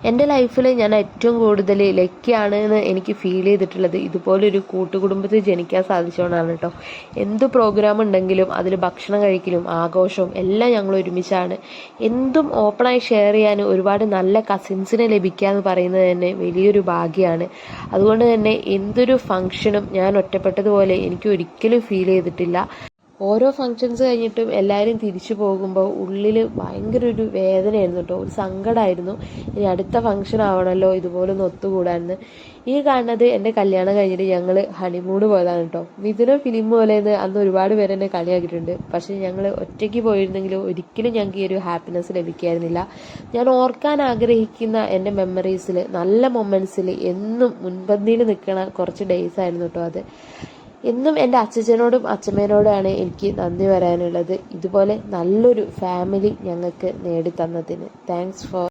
എൻ്റെ ലൈഫിൽ ഞാൻ ഏറ്റവും കൂടുതൽ ലക്കിയാണ് എന്ന് എനിക്ക് ഫീൽ ചെയ്തിട്ടുള്ളത് ഇതുപോലൊരു കൂട്ടുകുടുംബത്തിൽ ജനിക്കാൻ സാധിച്ചുകൊണ്ടാണ് കേട്ടോ. എന്ത് പ്രോഗ്രാം ഉണ്ടെങ്കിലും അതിൽ ഭക്ഷണം കഴിക്കലും ആഘോഷവും എല്ലാം ഞങ്ങൾ ഒരുമിച്ചാണ്. എന്തും ഓപ്പണായി ഷെയർ ചെയ്യാൻ ഒരുപാട് നല്ല കസിൻസിനെ ലഭിക്കുക എന്ന് പറയുന്നത് തന്നെ വലിയൊരു ഭാഗ്യമാണ്. അതുകൊണ്ട് തന്നെ എന്തൊരു ഫങ്ഷനും ഞാൻ ഒറ്റപ്പെട്ടതുപോലെ എനിക്ക് ഒരിക്കലും ഫീൽ ചെയ്തിട്ടില്ല. ഓരോ ഫങ്ഷൻസ് കഴിഞ്ഞിട്ടും എല്ലാവരും തിരിച്ചു പോകുമ്പോൾ ഉള്ളിൽ ഭയങ്കര ഒരു വേദനയായിരുന്നു കേട്ടോ, ഒരു സങ്കടമായിരുന്നു. ഇനി അടുത്ത ഫങ്ഷൻ ആവണമല്ലോ ഇതുപോലെ ഒന്ന് ഒത്തുകൂടാന്ന്. ഈ കാണുന്നത് എൻ്റെ കല്യാണം കഴിഞ്ഞിട്ട് ഞങ്ങൾ ഹണിമൂണ് പോയതാണ് കേട്ടോ. മിഥുന ഫിലിം പോലെയെന്ന് അന്ന് ഒരുപാട് പേര് എന്നെ കളിയാക്കിയിട്ടുണ്ട്. പക്ഷേ ഞങ്ങൾ ഒറ്റയ്ക്ക് പോയിരുന്നെങ്കിലും ഒരിക്കലും ഞങ്ങൾക്ക് ഈ ഒരു ഹാപ്പിനെസ് ലഭിക്കായിരുന്നില്ല. ഞാൻ ഓർക്കാൻ ആഗ്രഹിക്കുന്ന എൻ്റെ മെമ്മറീസിൽ, നല്ല മൊമെൻറ്റ്സിൽ എന്നും മുൻപന്തിയിൽ നിൽക്കണ കുറച്ച് ഡേയ്സ് ആയിരുന്നു കേട്ടോ അത്. എന്നും എൻ്റെ അച്ഛനോടും അച്ഛമ്മേനോടാണ് എനിക്ക് നന്ദി പറയാനുള്ളത്, ഇതുപോലെ നല്ലൊരു ഫാമിലി ഞങ്ങൾക്ക് നേടിത്തന്നതിന്. Thanks for